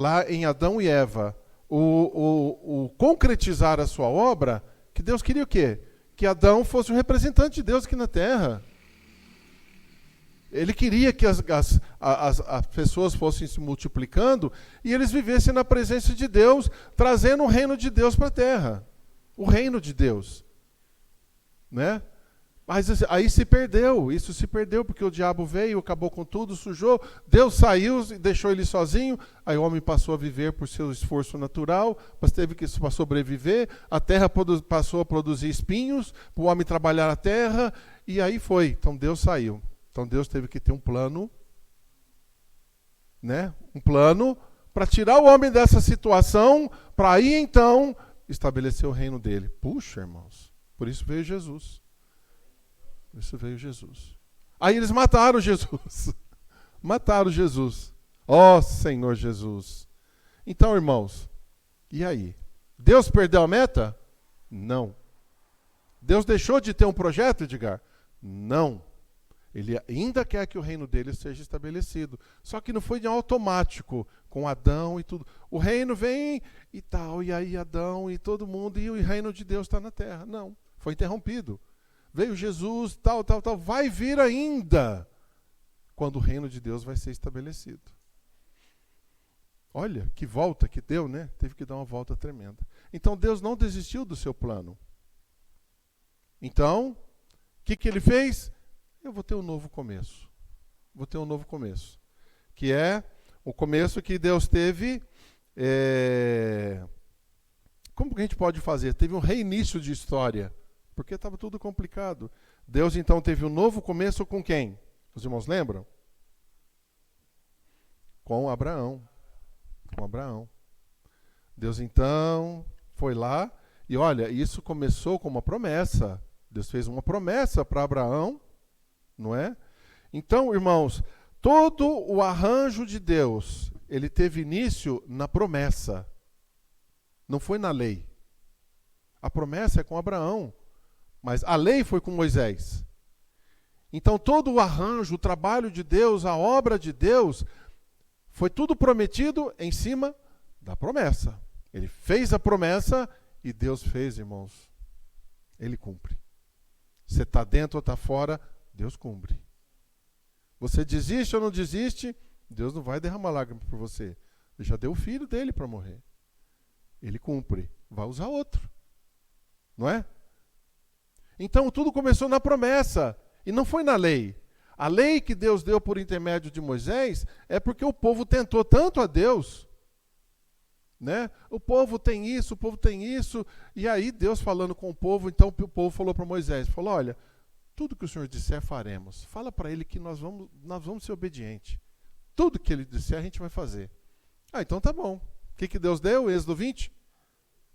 lá em Adão e Eva, o concretizar a sua obra, que Deus queria o quê? Que Adão fosse um representante de Deus aqui na terra. Ele queria que as pessoas fossem se multiplicando e eles vivessem na presença de Deus, trazendo o reino de Deus para a terra. O reino de Deus. Né? Mas aí isso se perdeu, porque o diabo veio, acabou com tudo, sujou, Deus saiu e deixou ele sozinho, aí o homem passou a viver por seu esforço natural, mas teve que para sobreviver, a terra passou a produzir espinhos, para o homem trabalhar a terra, e aí foi, então Deus saiu. Então Deus teve que ter um plano, né? Um plano para tirar o homem dessa situação, para aí então estabelecer o reino dele. Puxa, irmãos, por isso veio Jesus. Isso veio Jesus. Aí eles mataram Jesus. Mataram Jesus. Ó Senhor Jesus. Então, irmãos, e aí? Deus perdeu a meta? Não. Deus deixou de ter um projeto, Edgar? Não. Ele ainda quer que o reino dele seja estabelecido. Só que não foi de automático, com Adão e tudo. O reino vem e tal, e aí Adão e todo mundo, e o reino de Deus está na terra. Não, foi interrompido. Veio Jesus, tal, vai vir ainda, quando o reino de Deus vai ser estabelecido. Olha, que volta que deu, né? Teve que dar uma volta tremenda. Então, Deus não desistiu do seu plano. Então, o que ele fez? Eu vou ter um novo começo. Vou ter um novo começo. Que é o começo que Deus teve... Como que a gente pode fazer? Teve um reinício de história. Porque estava tudo complicado. Deus, então, teve um novo começo com quem? Os irmãos lembram? Com Abraão. Com Abraão. Deus, então, foi lá. E olha, isso começou com uma promessa. Deus fez uma promessa para Abraão. Não é? Então, irmãos, todo o arranjo de Deus, ele teve início na promessa. Não foi na lei. A promessa é com Abraão. Mas a lei foi com Moisés. Então todo o arranjo, o trabalho de Deus, a obra de Deus, foi tudo prometido em cima da promessa. Ele fez a promessa e Deus fez, irmãos. Ele cumpre. Você está dentro ou está fora, Deus cumpre. Você desiste ou não desiste, Deus não vai derramar lágrimas por você. Ele já deu o filho dele para morrer. Ele cumpre. Vai usar outro. Não é? Então tudo começou na promessa e não foi na lei. A lei que Deus deu por intermédio de Moisés é porque o povo tentou tanto a Deus, né? O povo tem isso, e aí Deus falando com o povo, então o povo falou para Moisés, falou, olha, tudo que o Senhor disser faremos. Fala para ele que nós vamos ser obedientes. Tudo que ele disser a gente vai fazer. Ah, então tá bom. O que Deus deu? Êxodo 20?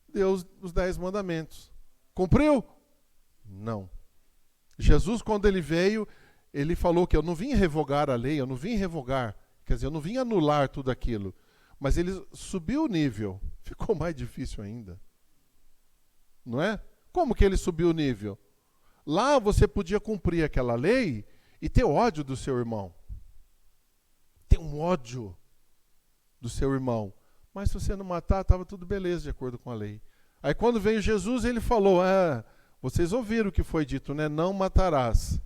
Deu os 10 mandamentos. Cumpriu? Não. Jesus, quando ele veio, ele falou que eu não vim revogar a lei, eu não vim revogar, quer dizer, eu não vim anular tudo aquilo, mas ele subiu o nível, ficou mais difícil ainda. Não é? Como que ele subiu o nível? Lá você podia cumprir aquela lei e ter ódio do seu irmão. Ter um ódio do seu irmão. Mas se você não matar, estava tudo beleza de acordo com a lei. Aí quando veio Jesus, ele falou, vocês ouviram o que foi dito, né? Não matarás.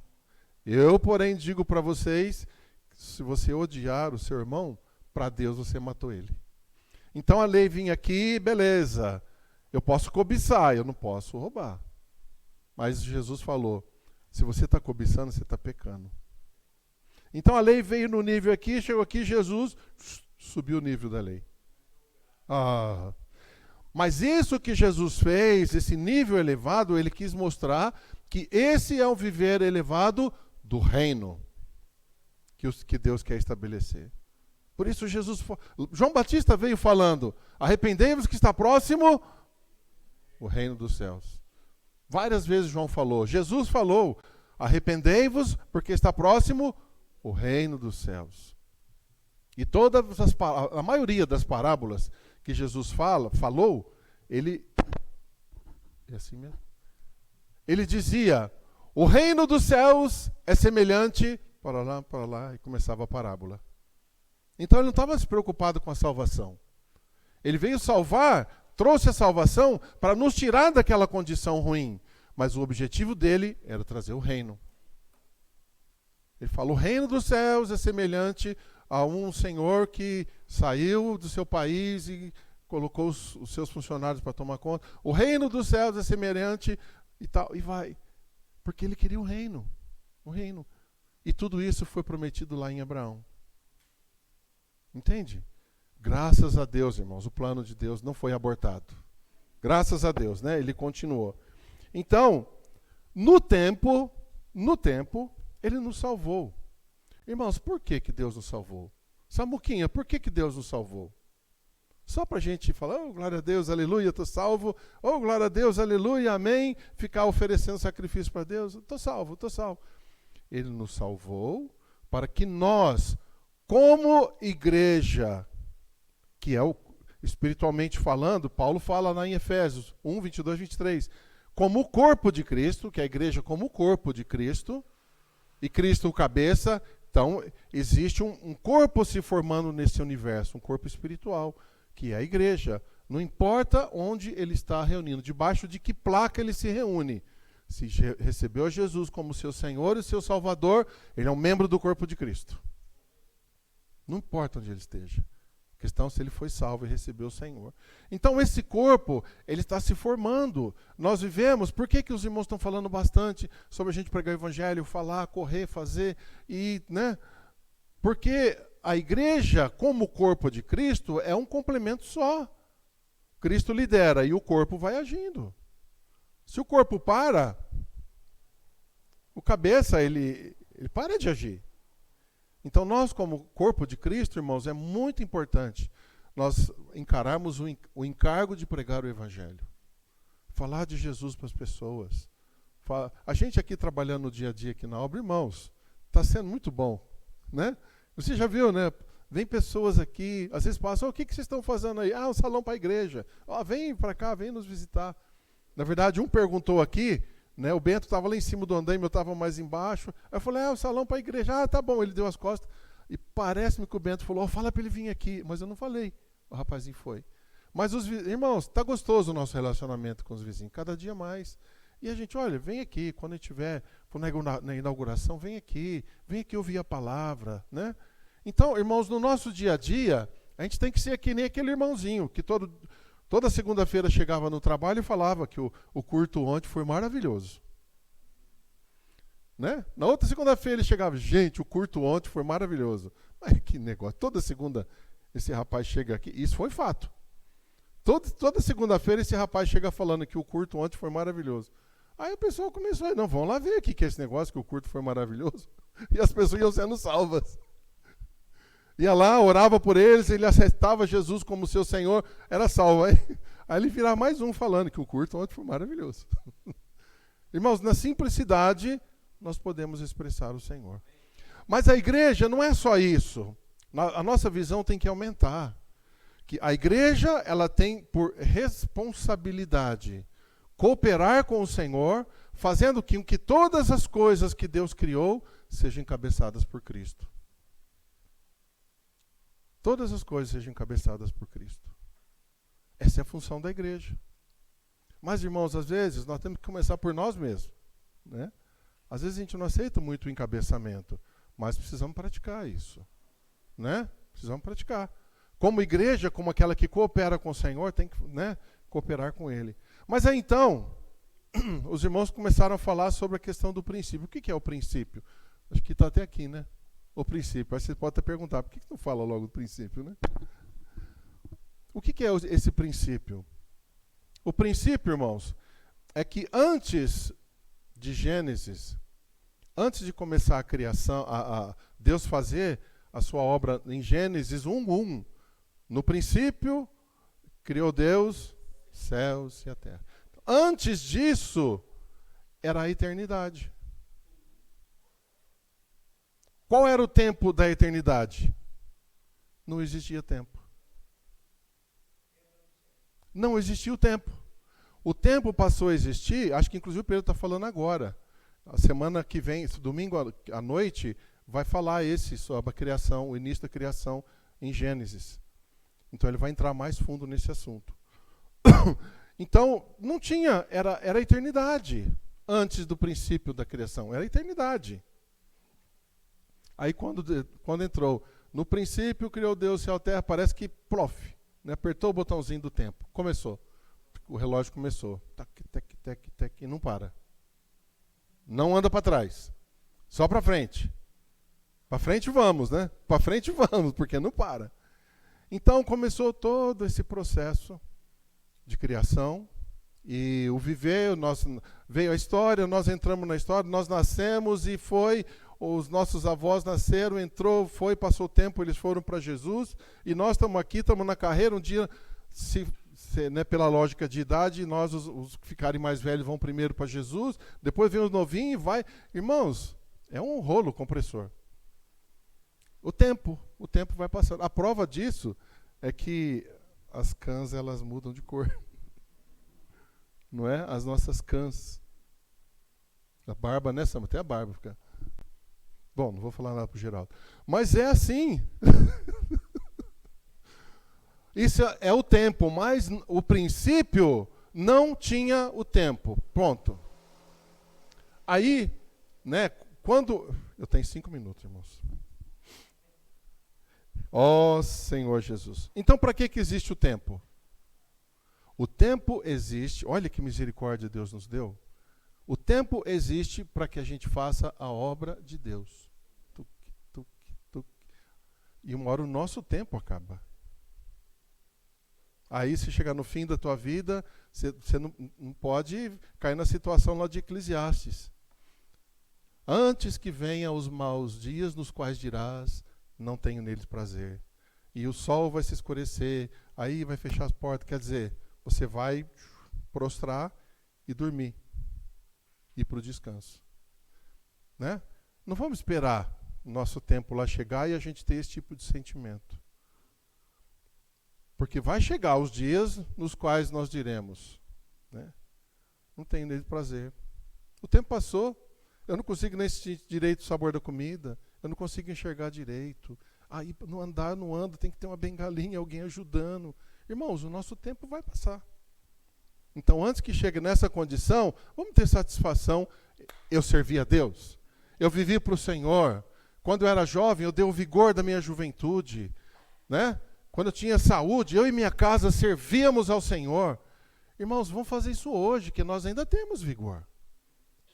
Eu, porém, digo para vocês, se você odiar o seu irmão, para Deus você matou ele. Então a lei vinha aqui, beleza. Eu posso cobiçar, eu não posso roubar. Mas Jesus falou, se você está cobiçando, você está pecando. Então a lei veio no nível aqui, chegou aqui, Jesus subiu o nível da lei. Mas isso que Jesus fez, esse nível elevado, ele quis mostrar que esse é o viver elevado do reino que Deus quer estabelecer. Por isso João Batista veio falando, arrependei-vos que está próximo o reino dos céus. Várias vezes João falou, Jesus falou, arrependei-vos porque está próximo o reino dos céus. E a maioria das parábolas que Jesus falou, ele é assim mesmo. Ele dizia, o reino dos céus é semelhante, para lá, e começava a parábola. Então ele não estava se preocupado com a salvação. Ele veio salvar, trouxe a salvação para nos tirar daquela condição ruim. Mas o objetivo dele era trazer o reino. Ele fala, o reino dos céus é semelhante a um senhor que saiu do seu país e colocou os seus funcionários para tomar conta. O reino dos céus é semelhante e tal, e vai. Porque ele queria o reino. O reino. E tudo isso foi prometido lá em Abraão. Entende? Graças a Deus, irmãos, o plano de Deus não foi abortado. Graças a Deus, né? Ele continuou. Então, no tempo, ele nos salvou. Irmãos, por que Deus nos salvou? Samuquinha, por que Deus nos salvou? Só para a gente falar, oh, glória a Deus, aleluia, estou salvo. Oh, glória a Deus, aleluia, amém. Ficar oferecendo sacrifício para Deus. Estou salvo, estou salvo. Ele nos salvou para que nós, como igreja, que é o espiritualmente falando, Paulo fala lá em Efésios 1, 22, 23, como o corpo de Cristo, que é a igreja como o corpo de Cristo, e Cristo o cabeça, então existe um corpo se formando nesse universo, um corpo espiritual, que é a igreja. Não importa onde ele está reunindo, debaixo de que placa ele se reúne. Se recebeu a Jesus como seu Senhor e seu Salvador, ele é um membro do corpo de Cristo. Não importa onde ele esteja. A questão é se ele foi salvo e recebeu o Senhor. Então esse corpo, ele está se formando. Nós vivemos, por que os irmãos estão falando bastante sobre a gente pregar o evangelho, falar, correr, fazer, e, né? Porque a igreja, como corpo de Cristo, é um complemento só. Cristo lidera e o corpo vai agindo. Se o corpo para, o cabeça, ele para de agir. Então nós, como corpo de Cristo, irmãos, é muito importante nós encararmos o encargo de pregar o evangelho. Falar de Jesus para as pessoas. A gente aqui trabalhando no dia a dia aqui na obra, irmãos, está sendo muito bom, né? Você já viu, né? Vem pessoas aqui, às vezes passam, o que vocês estão fazendo aí? Um salão para a igreja. Vem para cá, vem nos visitar. Na verdade, um perguntou aqui, né? O Bento estava lá em cima do andaime, eu estava mais embaixo. Aí eu falei, o salão para a igreja. Tá bom, ele deu as costas. E parece-me que o Bento falou, fala para ele vir aqui. Mas eu não falei. O rapazinho foi. Mas irmãos, está gostoso o nosso relacionamento com os vizinhos, cada dia mais. E a gente, olha, vem aqui, quando a gente for na inauguração, vem aqui ouvir a palavra, né? Então, irmãos, no nosso dia a dia, a gente tem que ser que nem aquele irmãozinho, que toda segunda-feira chegava no trabalho e falava que o culto ontem foi maravilhoso. Né? Na outra segunda-feira ele chegava, gente, o culto ontem foi maravilhoso. Mas que negócio, toda segunda esse rapaz chega aqui, isso foi fato. Toda segunda-feira esse rapaz chega falando que o culto ontem foi maravilhoso. Aí o pessoal começou, não, vamos lá ver aqui que é esse negócio, que o culto foi maravilhoso. E as pessoas iam sendo salvas. Ia lá, orava por eles, ele aceitava Jesus como seu Senhor, era salvo. Aí ele virava mais um falando que o culto ontem foi maravilhoso. Irmãos, na simplicidade, nós podemos expressar o Senhor. Mas a igreja não é só isso. A nossa visão tem que aumentar. Que a igreja, ela tem por responsabilidade cooperar com o Senhor, fazendo com que todas as coisas que Deus criou sejam encabeçadas por Cristo. Todas as coisas sejam encabeçadas por Cristo. Essa é a função da igreja. Mas, irmãos, às vezes nós temos que começar por nós mesmos, né? Às vezes a gente não aceita muito o encabeçamento, mas precisamos praticar isso, né? Precisamos praticar. Como igreja, como aquela que coopera com o Senhor, tem que, né, cooperar com Ele. Mas aí então, os irmãos começaram a falar sobre a questão do princípio. O que é o princípio? Acho que está até aqui, né? O princípio. Aí você pode até perguntar, por que não fala logo do princípio, né? O que é esse princípio? O princípio, irmãos, é que antes de Gênesis, antes de começar a criação, Deus fazer a sua obra em Gênesis 1:1, no princípio, criou Deus céus e a terra. Antes disso, era a eternidade. Qual era o tempo da eternidade? Não existia tempo. Não existia o tempo. O tempo passou a existir, acho que inclusive o Pedro está falando agora. A semana que vem, domingo à noite, vai falar sobre a criação, o início da criação em Gênesis. Então ele vai entrar mais fundo nesse assunto. Então, não tinha, era a eternidade. Antes do princípio da criação, era a eternidade. Aí quando entrou, no princípio criou Deus céu e terra, parece que, plof, né, apertou o botãozinho do tempo. Começou. O relógio começou. Tac, tac, tac, tac, e não para. Não anda para trás. Só para frente. Para frente vamos, né? Para frente vamos, porque não para. Então começou todo esse processo de criação. E o viver, veio a história, nós entramos na história, nós nascemos e os nossos avós nasceram, entrou, passou o tempo, eles foram para Jesus, e nós estamos aqui, estamos na carreira, um dia, né, pela lógica de idade, nós, os que ficarem mais velhos, vão primeiro para Jesus, depois vem os novinhos e vai. Irmãos, é um rolo compressor. O tempo vai passando. A prova disso é que as cãs, elas mudam de cor. Não é? As nossas cãs. A barba, né, Sam? Até a barba fica. Bom, não vou falar nada pro Geraldo. Mas é assim. Isso é o tempo, mas o princípio não tinha o tempo. Pronto. Aí, né, quando... Eu tenho 5 minutos, irmãos. Ó Senhor Jesus. Então, para que existe o tempo? O tempo existe, olha que misericórdia Deus nos deu. O tempo existe para que a gente faça a obra de Deus. Tuc, tuc, tuc. E uma hora o nosso tempo acaba. Aí, se chegar no fim da tua vida, você não pode cair na situação lá de Eclesiastes. Antes que venham os maus dias, nos quais dirás, não tenho neles prazer. E o sol vai se escurecer, aí vai fechar as portas, quer dizer... Você vai prostrar e dormir. Ir para o descanso. Né? Não vamos esperar o nosso tempo lá chegar e a gente ter esse tipo de sentimento. Porque vai chegar os dias nos quais nós diremos, né? Não tenho nele prazer. O tempo passou, eu não consigo nem sentir direito o sabor da comida, eu não consigo enxergar direito. Aí não andar, não anda, tem que ter uma bengalinha, alguém ajudando. Irmãos, o nosso tempo vai passar. Então, antes que chegue nessa condição, vamos ter satisfação. Eu servi a Deus. Eu vivi para o Senhor. Quando eu era jovem, eu dei o vigor da minha juventude. Né? Quando eu tinha saúde, eu e minha casa servíamos ao Senhor. Irmãos, vamos fazer isso hoje, que nós ainda temos vigor.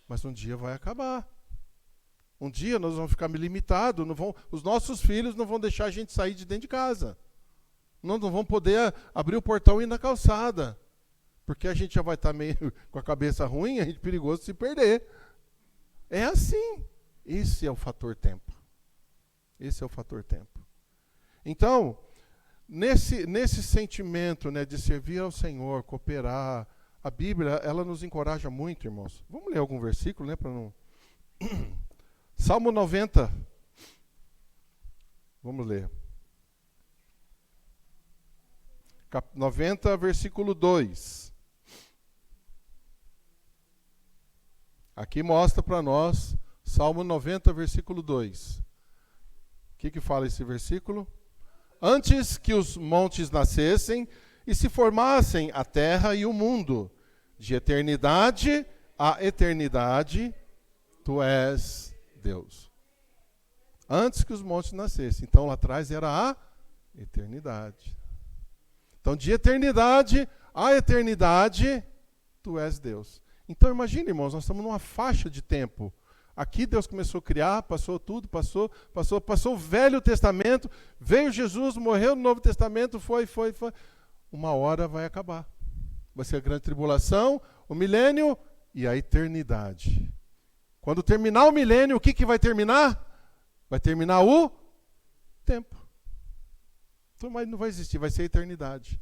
Mas um dia vai acabar. Um dia nós vamos ficar limitados. Os nossos filhos não vão deixar a gente sair de dentro de casa. Não vão poder abrir o portão e ir na calçada. Porque a gente já vai estar meio com a cabeça ruim, a gente é perigoso se perder. É assim. Esse é o fator tempo. Esse é o fator tempo. Então, nesse sentimento, né, de servir ao Senhor, cooperar, a Bíblia, ela nos encoraja muito, irmãos. Vamos ler algum versículo, né, para não... Salmo 90. Vamos ler. 90, versículo 2. Aqui mostra para nós, Salmo 90, versículo 2. O que fala esse versículo? Antes que os montes nascessem e se formassem a terra e o mundo, de eternidade a eternidade, tu és Deus. Antes que os montes nascessem. Então lá atrás era a eternidade. Então, de eternidade a eternidade, tu és Deus. Então, imagine, irmãos, nós estamos numa faixa de tempo. Aqui Deus começou a criar, passou tudo, passou o Velho Testamento, veio Jesus, morreu no Novo Testamento, foi. Uma hora vai acabar. Vai ser a grande tribulação, o milênio e a eternidade. Quando terminar o milênio, o que vai terminar? Vai terminar o tempo. Então, mas não vai existir, vai ser a eternidade.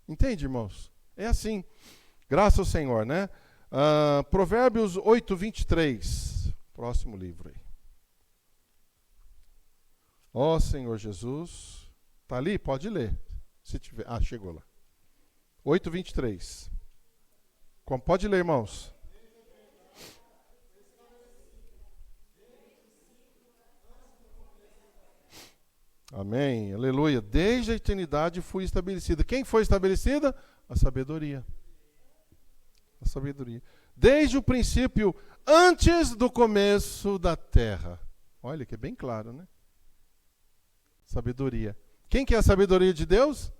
Entende, irmãos? É assim. Graças ao Senhor, né? Provérbios 8, 23. Próximo livro aí. Ó Senhor Jesus. Está ali? Pode ler. Se tiver. Chegou lá. 8, 23. Pode ler, irmãos. Amém, aleluia. Desde a eternidade fui estabelecida. Quem foi estabelecida? A sabedoria. A sabedoria. Desde o princípio, antes do começo da terra. Olha que é bem claro, né? Sabedoria. Quem que é a sabedoria de Deus?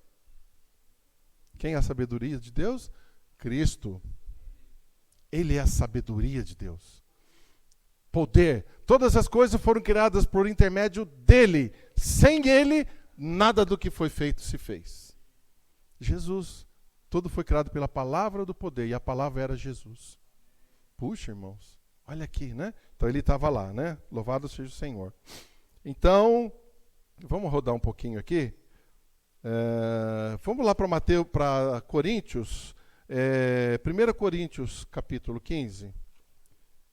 Quem é a sabedoria de Deus? Cristo. Ele é a sabedoria de Deus. Poder. Todas as coisas foram criadas por intermédio dele. Sem ele, nada do que foi feito se fez. Jesus. Tudo foi criado pela palavra do poder. E a palavra era Jesus. Puxa, irmãos. Olha aqui, né? Então ele estava lá, né? Louvado seja o Senhor. Então, vamos rodar um pouquinho aqui. Vamos lá para Coríntios. 1 Coríntios, capítulo 15.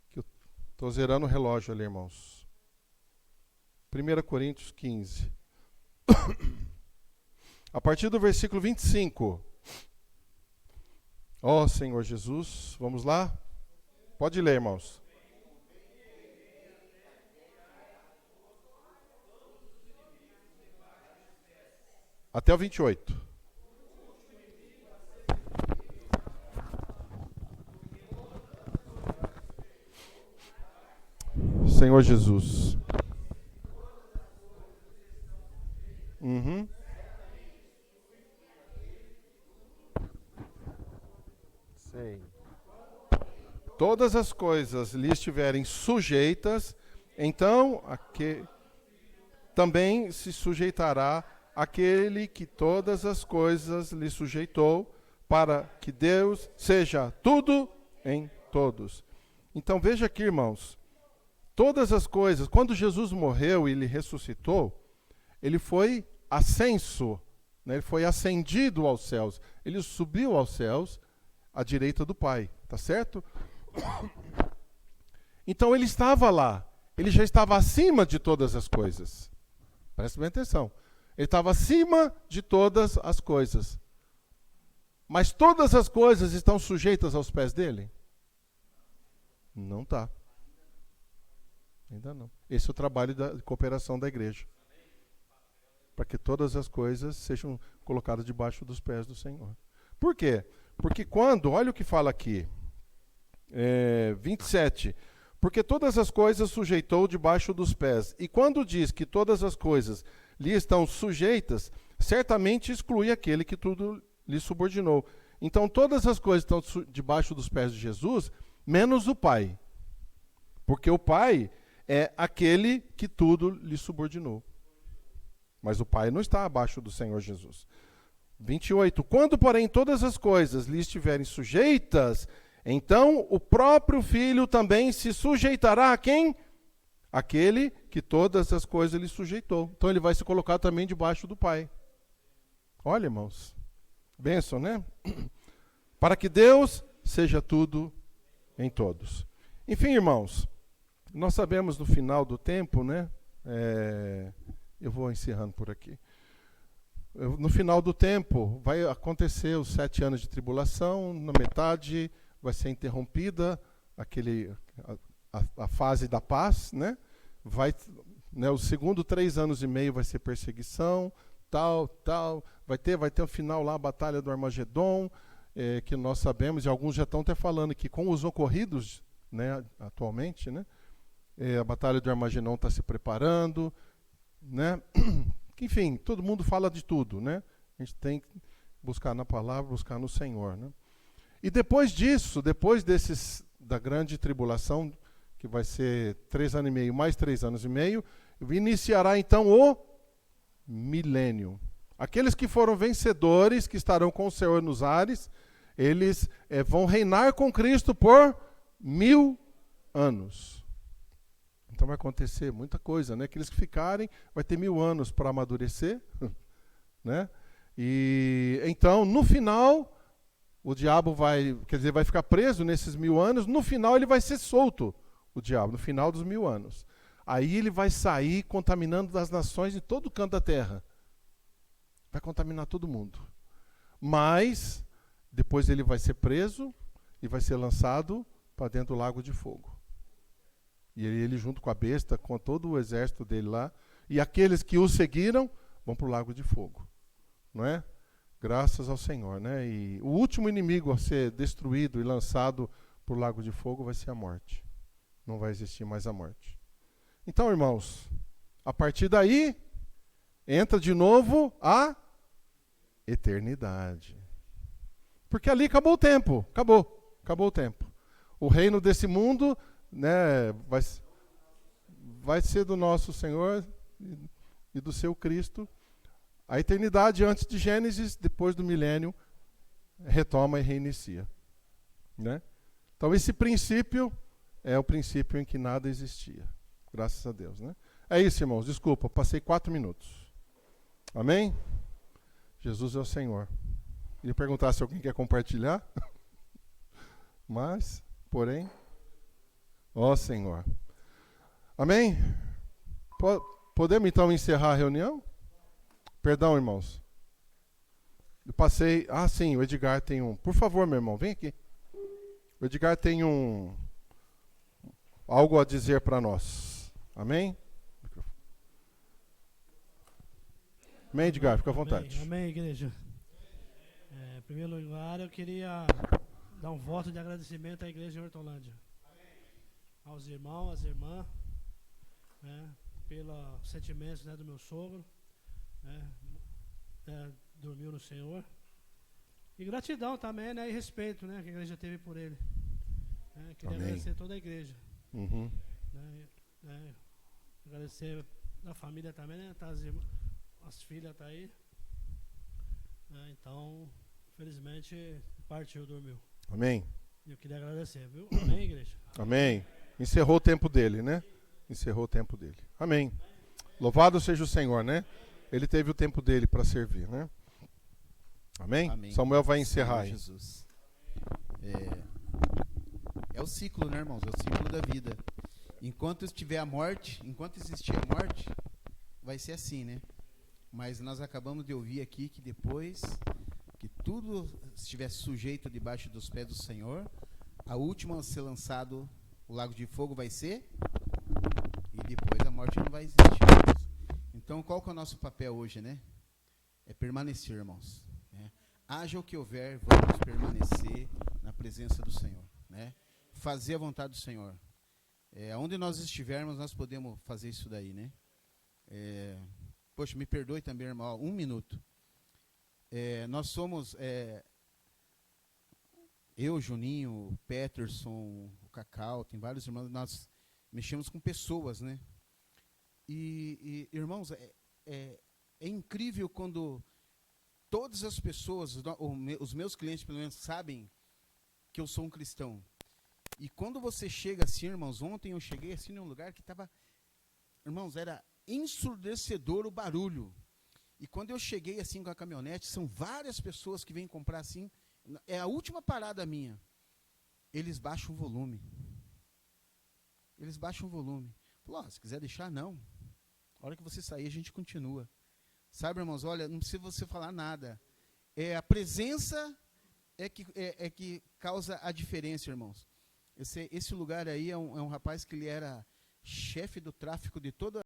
Que eu estou zerando o relógio ali, irmãos. 1 Coríntios 15. A partir do versículo 25. Ó Senhor Jesus, vamos lá? Pode ler, irmãos. Até o 28. Senhor Jesus. Uhum. Sei. Todas as coisas lhe estiverem sujeitas, então também se sujeitará aquele que todas as coisas lhe sujeitou, para que Deus seja tudo em todos. Então veja aqui, irmãos, todas as coisas, quando Jesus morreu e ele ressuscitou, ele foi ascenso, né? Ele foi ascendido aos céus, ele subiu aos céus à direita do Pai, tá certo? Então ele estava lá, ele já estava acima de todas as coisas. Presta bem atenção. Ele estava acima de todas as coisas. Mas todas as coisas estão sujeitas aos pés dele? Não está. Ainda não. Esse é o trabalho da cooperação da igreja. Para que todas as coisas sejam colocadas debaixo dos pés do Senhor. Por quê? Porque olha o que fala aqui. 27. Porque todas as coisas sujeitou debaixo dos pés. E quando diz que todas as coisas lhe estão sujeitas, certamente exclui aquele que tudo lhe subordinou. Então todas as coisas estão debaixo dos pés de Jesus, menos o Pai. Porque o Pai é aquele que tudo lhe subordinou. Mas o Pai não está abaixo do Senhor Jesus. 28. Quando, porém, todas as coisas lhe estiverem sujeitas, então o próprio Filho também se sujeitará a quem? Aquele que todas as coisas lhe sujeitou. Então ele vai se colocar também debaixo do Pai. Olha, irmãos. Bênção, né? Para que Deus seja tudo em todos. Enfim, irmãos, nós sabemos no final do tempo, né? Eu vou encerrando por aqui. No final do tempo vai acontecer os 7 anos de tribulação, na metade vai ser interrompida a fase da paz, né? O segundo 3 anos e meio vai ser perseguição, tal, vai ter o final lá, a batalha do Armagedon, que nós sabemos, e alguns já estão até falando que com os ocorridos, né, atualmente, né, a batalha do Armagedon está se preparando, né? Enfim, todo mundo fala de tudo, né? A gente tem que buscar na palavra, buscar no Senhor, né? E depois disso, da grande tribulação, que vai ser 3 anos e meio mais 3 anos e meio, iniciará então o milênio. Aqueles que foram vencedores, que estarão com o Senhor nos ares, eles vão reinar com Cristo por 1000 anos. Então vai acontecer muita coisa, né? Aqueles que ficarem, vai ter 1000 anos para amadurecer, né? E então, no final, o diabo vai ficar preso nesses 1000 anos. No final, ele vai ser solto, o diabo, no final dos 1000 anos. Aí ele vai sair contaminando das nações de todo canto da terra. Vai contaminar todo mundo. Mas, depois ele vai ser preso e vai ser lançado para dentro do lago de fogo. E ele junto com a besta, com todo o exército dele lá. e aqueles que o seguiram vão para o lago de fogo, não é? Graças ao Senhor, né? E o último inimigo a ser destruído e lançado para o lago de fogo vai ser a morte. Não vai existir mais a morte. Então, irmãos, a partir daí, entra de novo a eternidade. Porque ali acabou o tempo. Acabou o tempo. O reino desse mundo, né, vai ser do nosso Senhor e do seu Cristo. A eternidade antes de Gênesis, depois do milênio, retoma e reinicia. Né? Então, esse princípio é o princípio em que nada existia. Graças a Deus. Né? É isso, irmãos. Desculpa, passei 4 minutos. Amém? Jesus é o Senhor. Queria perguntar se alguém quer compartilhar. Mas, porém, ó Senhor. Amém? Podemos então encerrar a reunião? Perdão, irmãos. Eu passei... Ah, sim, o Edgar tem um... Por favor, meu irmão, vem aqui. O Edgar tem algo a dizer para nós. Amém? Amém, Edgar? Fica à vontade. Amém, igreja. Em primeiro lugar, eu queria dar um voto de agradecimento à igreja de Hortolândia. Aos irmãos, às irmãs, né, pelos sentimentos, né, do meu sogro, né, dormiu no Senhor. E gratidão também, né, e respeito, né, que a igreja teve por ele. Queria agradecer toda a igreja. Uhum. Agradecer a família também, né, tá, as filhas estão aí. Então, felizmente, partiu, dormiu. Amém. Eu queria agradecer, viu? Amém, igreja? Amém. Encerrou o tempo dele, né? Encerrou o tempo dele. Amém. Louvado seja o Senhor, né? Ele teve o tempo dele para servir, né? Amém? Amém. Samuel vai encerrar aí. Jesus. É o ciclo, né, irmãos? É o ciclo da vida. Enquanto estiver a morte, enquanto existir a morte, vai ser assim, né? Mas nós acabamos de ouvir aqui que depois que tudo estiver sujeito debaixo dos pés do Senhor, a última a ser lançado, o lago de fogo vai ser, e depois a morte não vai existir. Então, qual que é o nosso papel hoje, né? É permanecer, irmãos. Né? Haja o que houver, vamos permanecer na presença do Senhor, né? Fazer a vontade do Senhor. Onde nós estivermos, nós podemos fazer isso daí, né? Poxa, me perdoe também, irmão, 1 minuto. Nós somos, eu, Juninho, o Peterson, o Cacau, tem vários irmãos, nós mexemos com pessoas, né? E irmãos, é incrível quando todas as pessoas, os meus clientes pelo menos, sabem que eu sou um cristão. E quando você chega assim, irmãos, ontem eu cheguei assim num lugar que estava, irmãos, era ensurdecedor o barulho. E quando eu cheguei assim com a caminhonete, são várias pessoas que vêm comprar assim, é a última parada minha. Eles baixam o volume. Eles baixam o volume. Falou, se quiser deixar, não. A hora que você sair, a gente continua. Sabe, irmãos, olha, não precisa você falar nada. A presença é que causa a diferença, irmãos. Esse lugar aí é um rapaz que ele era chefe do tráfico de toda